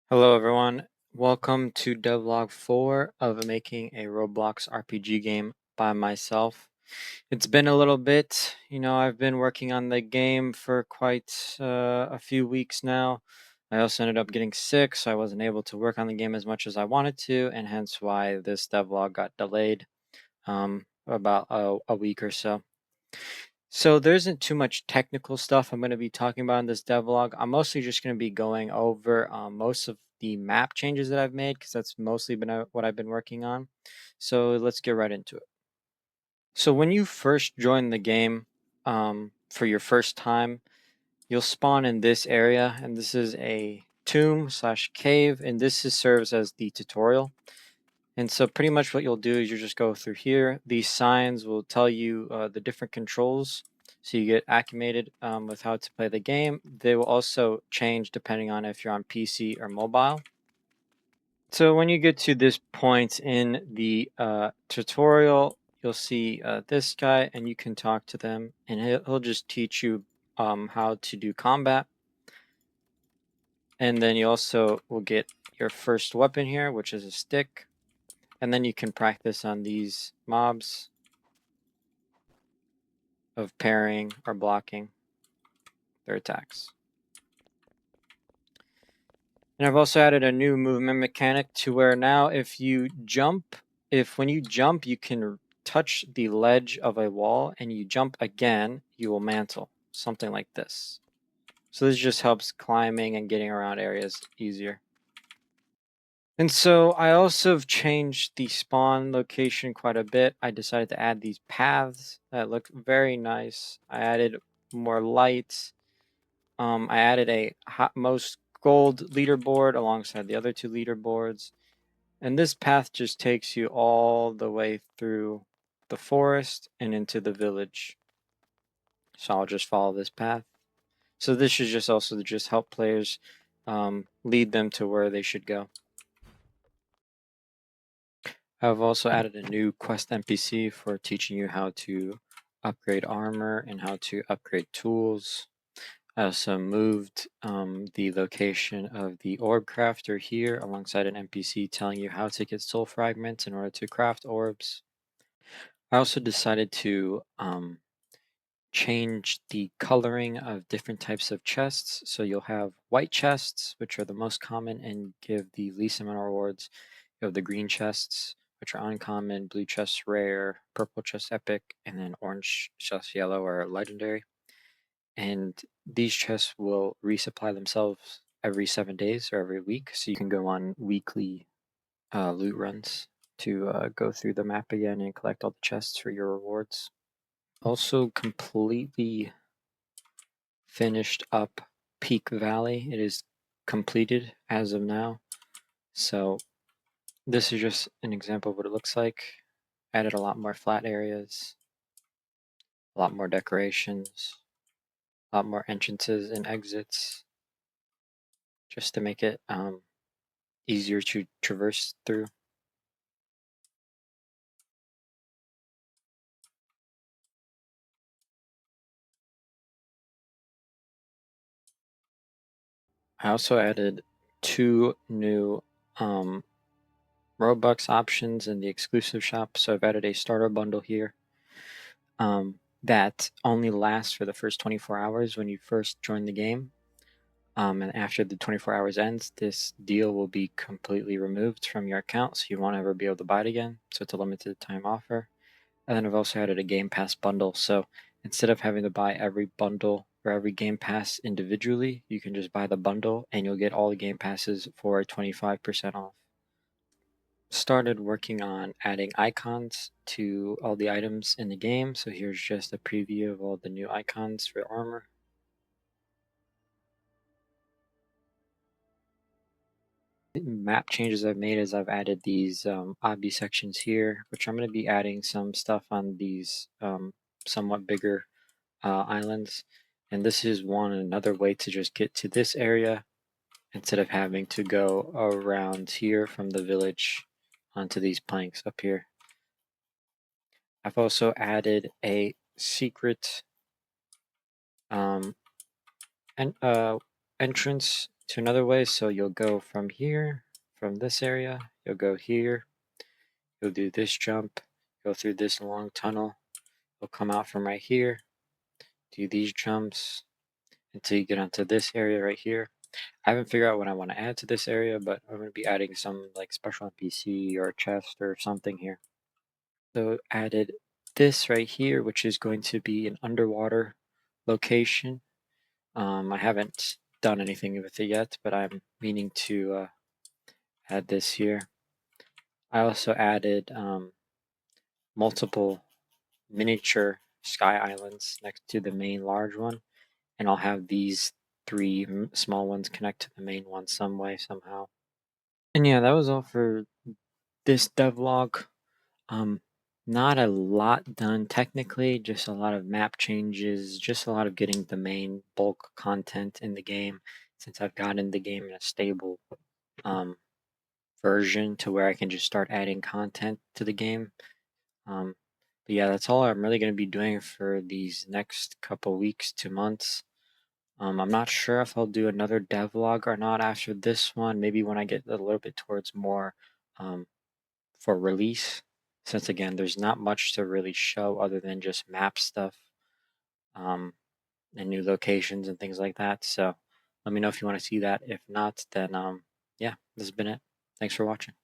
Hello everyone, welcome to Devlog 4 of making a Roblox RPG game by myself. It's been a little bit, I've been working on the game for quite a few weeks now. I also ended up getting sick, so I wasn't able to work on the game as much as I wanted to, and hence why this devlog got delayed about a week or so. So there isn't too much technical stuff I'm going to be talking about in this devlog. I'm mostly just going to be going over most of the map changes that I've made because that's mostly been what I've been working on. So let's get right into it. So when you first join the game for your first time, you'll spawn in this area, and this is a tomb/cave, and serves as the tutorial. And so pretty much what you'll do is you just go through here. These signs will tell you the different controls. So you get acclimated with how to play the game. They will also change depending on if you're on PC or mobile. So when you get to this point in the tutorial, you'll see this guy and you can talk to them and he'll just teach you how to do combat. And then you also will get your first weapon here, which is a stick. And then you can practice on these mobs of parrying or blocking their attacks. And I've also added a new movement mechanic to where now when you jump, you can touch the ledge of a wall and you jump again, you will mantle, something like this. So this just helps climbing and getting around areas easier. And so I also have changed the spawn location quite a bit. I decided to add these paths that look very nice. I added more lights. I added a most gold leaderboard alongside the other two leaderboards. And this path just takes you all the way through the forest and into the village. So I'll just follow this path. So this should just also just help players lead them to where they should go. I've also added a new quest NPC for teaching you how to upgrade armor and how to upgrade tools. I also moved the location of the orb crafter here alongside an NPC telling you how to get soul fragments in order to craft orbs. I also decided to change the coloring of different types of chests. So you'll have white chests, which are the most common and give the least amount of rewards. You have the green chests, which are uncommon, blue chests rare, purple chests epic, and then orange chests yellow or legendary. And these chests will resupply themselves every 7 days or every week, so you can go on weekly loot runs to go through the map again and collect all the chests for your rewards. Also completely finished up Peak Valley. It is completed as of now. So this is just an example of what it looks like. Added a lot more flat areas, a lot more decorations, a lot more entrances and exits, just to make it easier to traverse through. I also added 2 new Robux options in the exclusive shop. So I've added a starter bundle here that only lasts for the first 24 hours when you first join the game. And after the 24 hours ends, this deal will be completely removed from your account, so you won't ever be able to buy it again. So it's a limited time offer. And then I've also added a Game Pass bundle. So instead of having to buy every bundle or every Game Pass individually, you can just buy the bundle and you'll get all the Game Passes for 25% off. Started working on adding icons to all the items in the game. So here's just a preview of all the new icons for armor. Map changes I've made is I've added these obby sections here, which I'm going to be adding some stuff on these somewhat bigger islands. And this is another way to just get to this area instead of having to go around here from the village onto these planks up here. I've also added a secret entrance to another way. So you'll go from here, from this area, you'll go here, you'll do this jump, go through this long tunnel, you'll come out from right here, do these jumps until you get onto this area right here. I haven't figured out what I want to add to this area, but I'm going to be adding some like special NPC or a chest or something here. So added this right here, which is going to be an underwater location. I haven't done anything with it yet, but I'm meaning to add this here. I also added multiple miniature sky islands next to the main large one, and I'll have these three small ones connect to the main one some way, somehow. And yeah, that was all for this devlog. Um, Not a lot done technically, just a lot of map changes, just a lot of getting the main bulk content in the game since I've gotten the game in a stable um, version to where I can just start adding content to the game. Um, but yeah, that's all I'm really going to be doing for these next couple weeks to months. I'm not sure if I'll do another devlog or not after this one. Maybe when I get a little bit towards more um, for release, since again, there's not much to really show other than just map stuff um, and new locations and things like that. So let me know if you want to see that. If not, then yeah, this has been it. Thanks for watching.